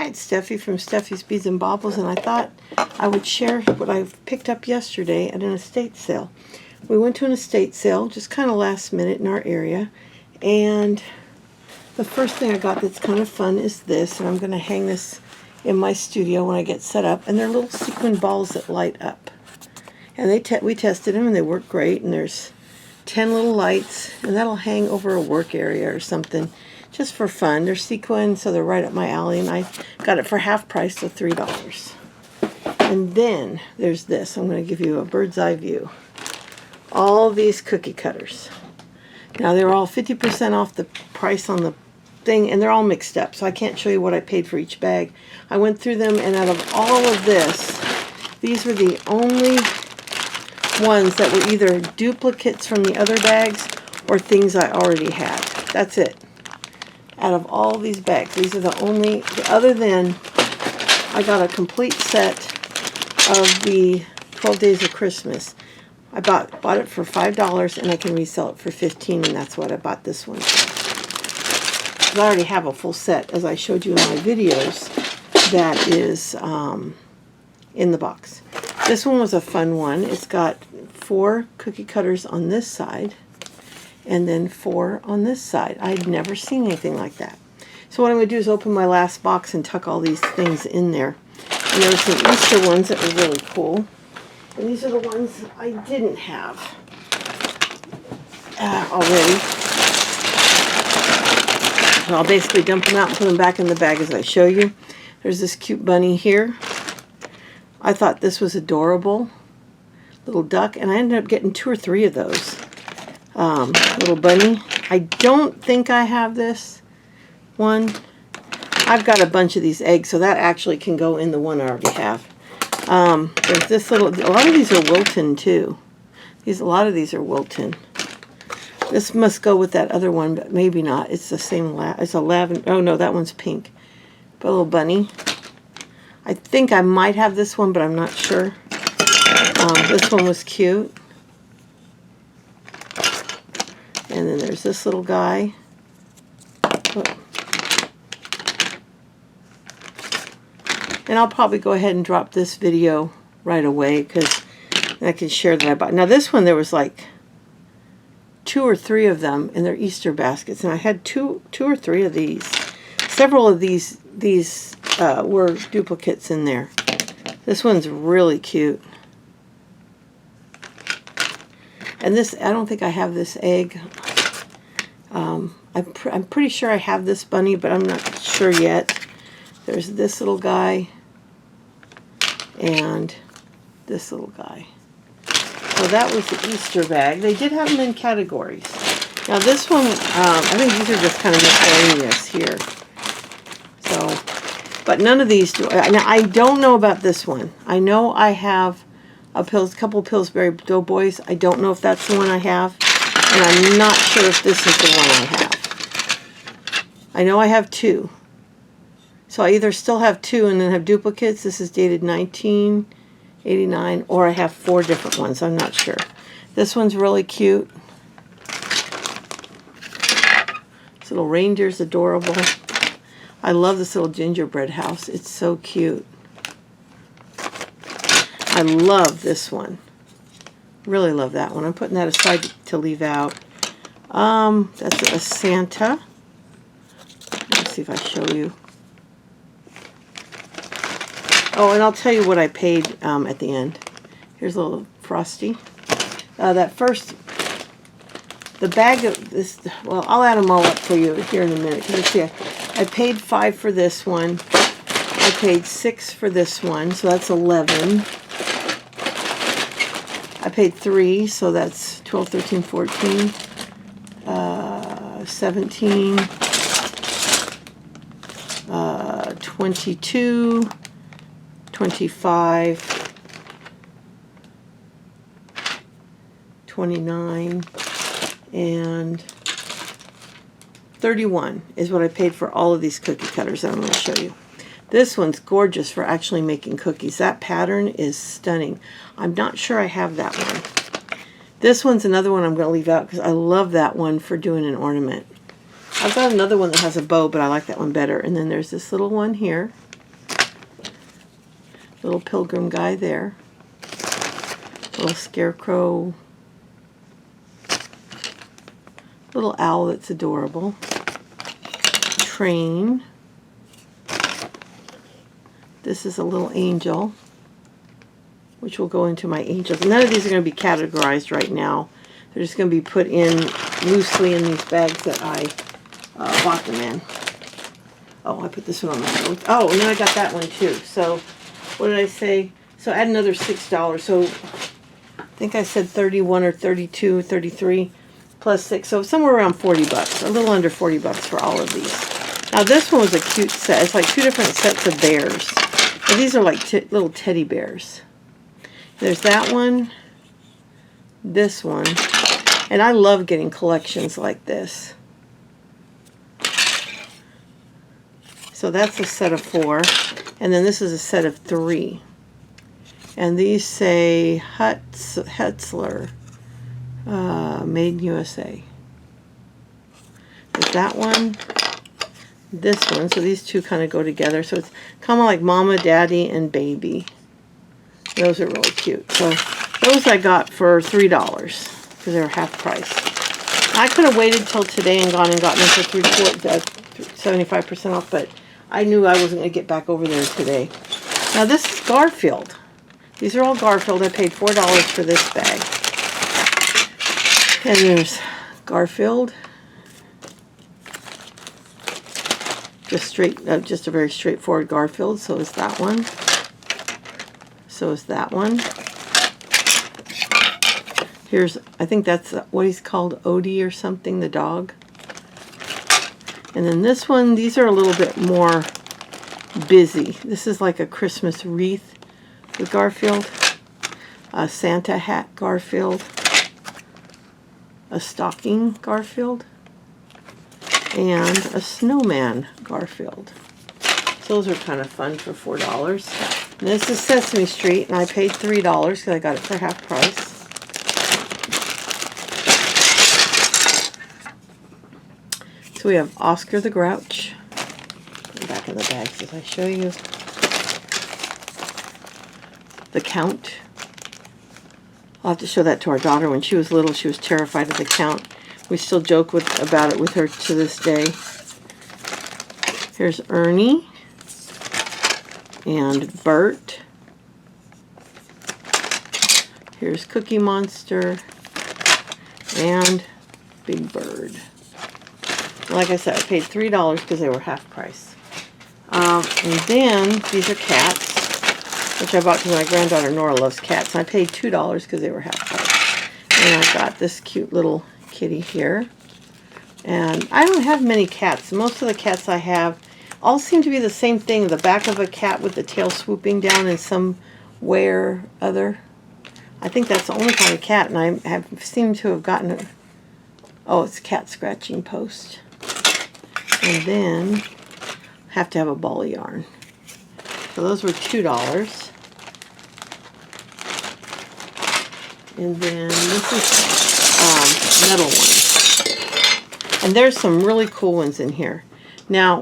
Hi, it's Steffi from Steffi's Beads and Baubles, and I thought I would share what I picked up yesterday at an estate sale. We went to an estate sale, just kind of last minute in our area, and the first thing I got that's kind of fun is this, and I'm going to hang this in my studio when I get set up, and they're little sequin balls that light up. And we tested them, and they work great, and there's 10 little lights, and that'll hang over a work area or something, just for fun. They're sequin, so they're right up my alley, and I got it for half price, so $3. And then there's this. I'm going to give you a bird's eye view. All these cookie cutters. Now, they're all 50% off the price on the thing, and they're all mixed up, so I can't show you what I paid for each bag. I went through them, and out of all of this, these were the only ones that were either duplicates from the other bags or things I already had. That's it. Out of all these bags, these are the only, other than I got a complete set of the 12 Days of Christmas. I bought it for $5, and I can resell it for $15, and that's what I bought this one for. I already have a full set, as I showed you in my videos, that is in the box. This one was a fun one. It's got 4 cookie cutters on this side, and then 4 on this side. I'd never seen anything like that. So what I'm going to do is open my last box and tuck all these things in there. And there were some Easter ones that were really cool. And these are the ones I didn't have already. So I'll basically dump them out and put them back in the bag as I show you. There's this cute bunny here. I thought this was adorable. Little duck. And I ended up getting 2 or 3 of those. Little bunny. I don't think I have this one. I've got a bunch of these eggs, so that actually can go in the one I already have. There's this little, a lot of these are Wilton too. A lot of these are Wilton. This must go with that other one, but maybe not. It's the same, it's a lavender, oh no, that one's pink. But a little bunny. I think I might have this one, but I'm not sure. This one was cute. And then there's this little guy. Oh. And I'll probably go ahead and drop this video right away because I can share that I bought. Now this one, there was like 2 or 3 of them in their Easter baskets, and I had two or three of these. Several of these were duplicates in there. This one's really cute. And this, I don't think I have this egg. I'm pretty sure I have this bunny, but I'm not sure yet. There's this little guy and this little guy. So that was the Easter bag. They did have them in categories. Now this one, I think these are just kind of miscellaneous here. So, but none of these do. Now I don't know about this one. I know I have a couple Pillsbury Doughboys. I don't know if that's the one I have, and I'm not sure if this is the one I have. I know I have 2. So I either still have 2 and then have duplicates. This is dated 1989, or I have 4 different ones. I'm not sure. This one's really cute. This little reindeer's adorable. I love this little gingerbread house. It's so cute. I love this one. Really love that one. I'm putting that aside to leave out. That's a Santa. Let's see if I show you. Oh, and I'll tell you what I paid at the end. Here's a little Frosty. That first, the bag of this, well, I'll add them all up for you here in a minute. Let's see, I paid $5 for this one. I paid $6 for this one, so that's 11. I paid $3, so that's 12, 13, 14, 17, 22, 25, 29, and 31 is what I paid for all of these cookie cutters that I'm going to show you. This one's gorgeous for actually making cookies. That pattern is stunning. I'm not sure I have that one. This one's another one I'm going to leave out because I love that one for doing an ornament. I've got another one that has a bow, but I like that one better. And then there's this little one here. Little pilgrim guy there. Little scarecrow. Little owl that's adorable. Train. This is a little angel, which will go into my angels. None of these are going to be categorized right now. They're just going to be put in loosely in these bags that I bought them in. Oh, I put this one on my phone. Oh, and then I got that one too. So, what did I say? So add another $6. So I think I said 31 or 32, 33 plus 6. So somewhere around 40 bucks. A little under 40 bucks for all of these. Now this one was a cute set. It's like two different sets of bears. And these are like little teddy bears. There's that one. This one. And I love getting collections like this. So that's a set of 4. And then this is a set of 3. And these say Hetzler, made in USA. There's that one. This one. So these two kind of go together. So it's kind of like Mama, Daddy, and Baby. Those are really cute. So those I got for $3 because they were half price. I could have waited till today and gone and gotten them for 75% off, but I knew I wasn't going to get back over there today. Now this is Garfield. These are all Garfield. I paid $4 for this bag. And there's Garfield. Just a very straightforward Garfield. So is that one. So is that one. Here's, I think that's what he's called, Odie or something, the dog. And then this one, these are a little bit more busy. This is like a Christmas wreath with Garfield. A Santa hat Garfield. A stocking Garfield. And a snowman Garfield. So those are kind of fun for $4. And this is Sesame Street, and I paid $3 because I got it for half price. So we have Oscar the Grouch. Back in the bags as I show you. The Count. I'll have to show that to our daughter. When she was little, she was terrified of the Count. We still joke about it with her to this day. Here's Ernie. And Bert. Here's Cookie Monster. And Big Bird. Like I said, I paid $3 because they were half price. And then these are cats, which I bought because my granddaughter Nora loves cats. And I paid $2 because they were half price. And I got this cute little kitty here. And I don't have many cats. Most of the cats I have all seem to be the same thing. The back of a cat with the tail swooping down in some way or other. I think that's the only kind of cat. And I have seemed to have gotten it. Oh, it's cat scratching post. And then have to have a ball of yarn. So those were $2. And then this is metal ones. And there's some really cool ones in here. Now,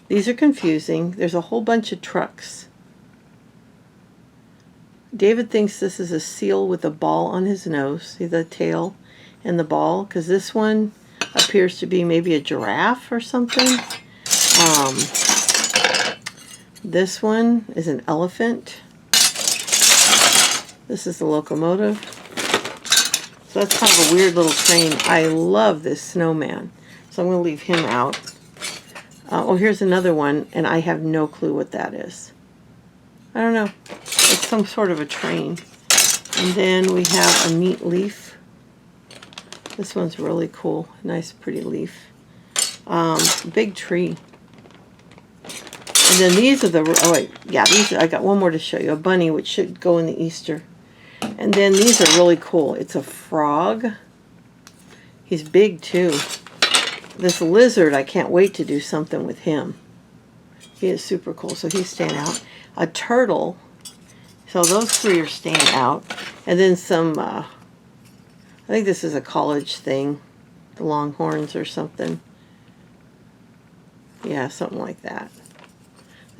these are confusing. There's a whole bunch of trucks. David thinks this is a seal with a ball on his nose. See the tail and the ball? Because this one appears to be maybe a giraffe or something. This one is an elephant. This is the locomotive. So that's kind of a weird little train. I love this snowman. So I'm going to leave him out. Oh, here's another one, and I have no clue what that is. I don't know. It's some sort of a train. And then we have a neat leaf. This one's really cool. Nice, pretty leaf. Big tree. And then these are the, oh wait, yeah, these, I got one more to show you. A bunny, which should go in the Easter. And then these are really cool. It's a frog. He's big too. This lizard, I can't wait to do something with him. He is super cool, so he's staying out. A turtle. So those three are staying out. And then some, I think this is a college thing. The Longhorns or something. Yeah, something like that.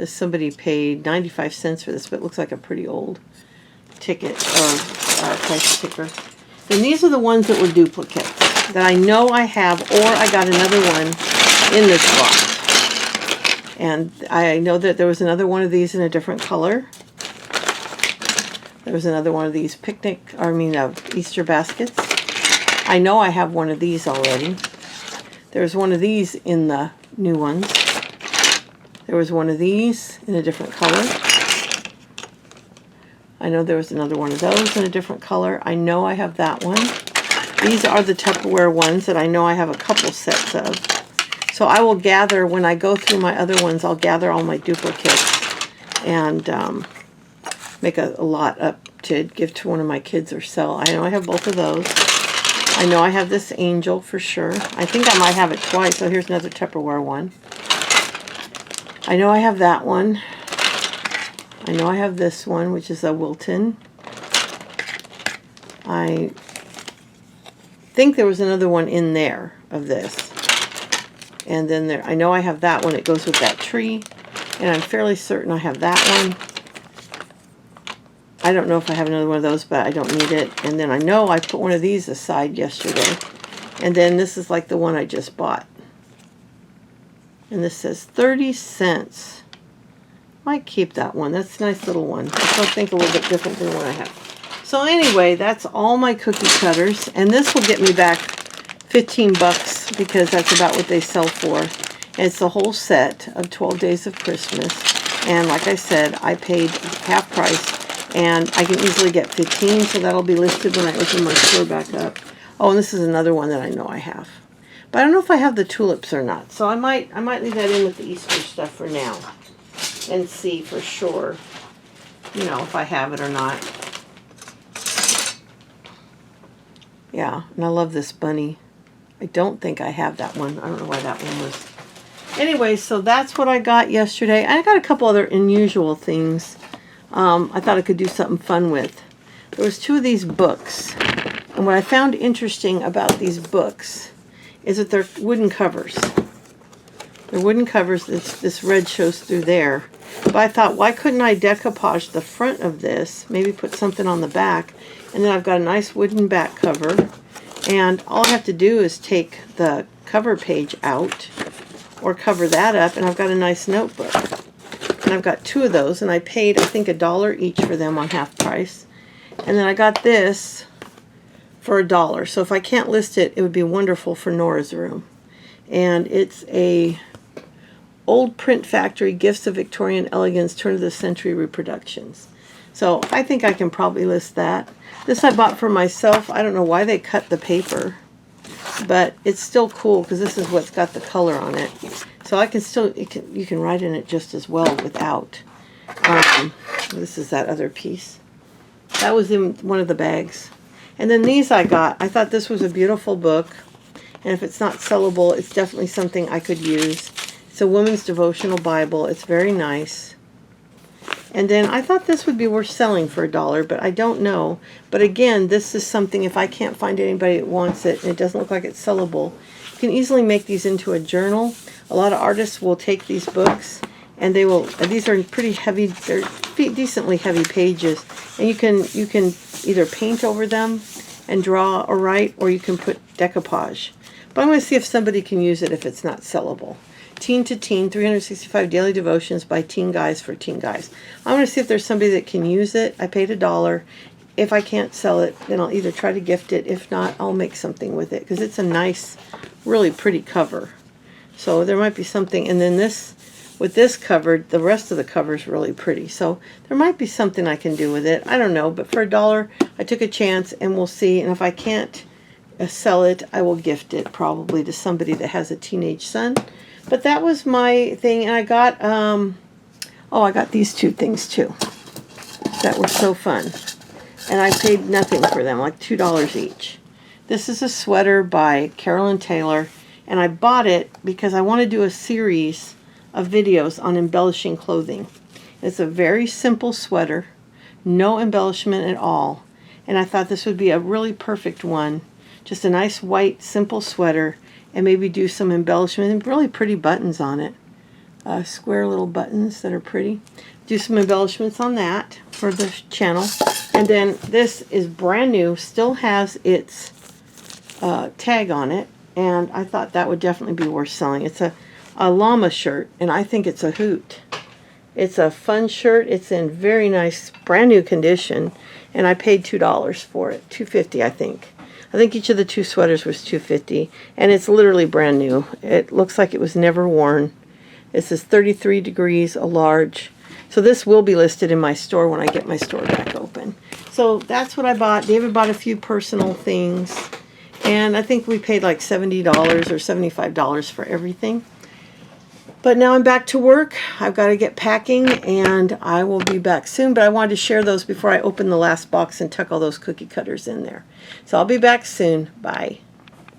Somebody paid 95 cents for this, but it looks like a pretty old ticket or price sticker. Then these are the ones that were duplicates that I know I have, or I got another one in this box. And I know that there was another one of these in a different color. There was another one of these Easter baskets. I know I have one of these already. There's one of these in the new ones. There was one of these in a different color. I know there was another one of those in a different color. I know I have that one. These are the Tupperware ones that I know I have a couple sets of. So I will gather, when I go through my other ones, I'll gather all my duplicates and make a lot up to give to one of my kids or sell. I know I have both of those. I know I have this angel for sure. I think I might have it twice. So here's another Tupperware one. I know I have that one. I know I have this one, which is a Wilton. I think there was another one in there of this. And then I know I have that one. It goes with that tree. And I'm fairly certain I have that one. I don't know if I have another one of those, but I don't need it. And then I know I put one of these aside yesterday. And then this is like the one I just bought. And this says 30 cents. Might keep that one. That's a nice little one. I think a little bit different than the one I have. So anyway, that's all my cookie cutters. And this will get me back 15 bucks because that's about what they sell for. And it's the whole set of 12 Days of Christmas. And like I said, I paid half price. And I can easily get 15, so that'll be listed when I open my store back up. Oh, and this is another one that I know I have. But I don't know if I have the tulips or not. So I might leave that in with the Easter stuff for now. And see for sure, if I have it or not. Yeah, and I love this bunny. I don't think I have that one. I don't know why that one was. Anyway, so that's what I got yesterday. I got a couple other unusual things I thought I could do something fun with. There was 2 of these books. And what I found interesting about these books is that they're wooden covers. They're wooden covers. This red shows through there. But I thought, why couldn't I decoupage the front of this? Maybe put something on the back. And then I've got a nice wooden back cover. And all I have to do is take the cover page out or cover that up. And I've got a nice notebook. And I've got 2 of those. And I paid, I think, $1 each for them on half price. And then I got this for $1. So if I can't list it, it would be wonderful for Nora's room. And it's a Old Print Factory Gifts of Victorian Elegance Turn of the Century Reproductions. So I think I can probably list that. This I bought for myself. I don't know why they cut the paper, but it's still cool because this is what's got the color on it. So I can still, you can write in it just as well without. This is that other piece. That was in one of the bags. And then these I got. I thought this was a beautiful book. And if it's not sellable, it's definitely something I could use. It's a women's devotional Bible. It's very nice. And then I thought this would be worth selling for $1, but I don't know. But again, this is something, if I can't find anybody that wants it, and it doesn't look like it's sellable, you can easily make these into a journal. A lot of artists will take these books, and these are pretty heavy, they're decently heavy pages. And you can either paint over them and draw or write, or you can put decoupage. But I'm going to see if somebody can use it if it's not sellable. Teen to Teen, 365 Daily Devotions by Teen Guys for Teen Guys. I'm going to see if there's somebody that can use it. I paid $1. If I can't sell it, then I'll either try to gift it. If not, I'll make something with it because it's a nice, really pretty cover. So there might be something. And then this, with this covered, the rest of the cover is really pretty. So there might be something I can do with it. I don't know. But for $1, I took a chance and we'll see. And if I can't sell it, I will gift it probably to somebody that has a teenage son. But that was my thing, and I got, I got these 2 things too that were so fun. And I paid nothing for them, like $2 each. This is a sweater by Carolyn Taylor, and I bought it because I want to do a series of videos on embellishing clothing. It's a very simple sweater, no embellishment at all, and I thought this would be a really perfect one. Just a nice white, simple sweater, and maybe do some embellishment and really pretty buttons on it. square little buttons that are pretty. Do some embellishments on that for the channel. And then this is brand new, still has its tag on it, and I thought that would definitely be worth selling. It's a llama shirt, and I think it's a hoot. It's a fun shirt. It's in very nice, brand new condition, and I paid $2 for it, $2.50 I think. I think each of the two sweaters was $2.50, and it's literally brand new. It looks like it was never worn. It says 33 degrees, a large. So this will be listed in my store when I get my store back open. So that's what I bought. David bought a few personal things, and I think we paid like $70 or $75 for everything. But now I'm back to work. I've got to get packing, and I will be back soon. But I wanted to share those before I open the last box and tuck all those cookie cutters in there. So I'll be back soon. Bye.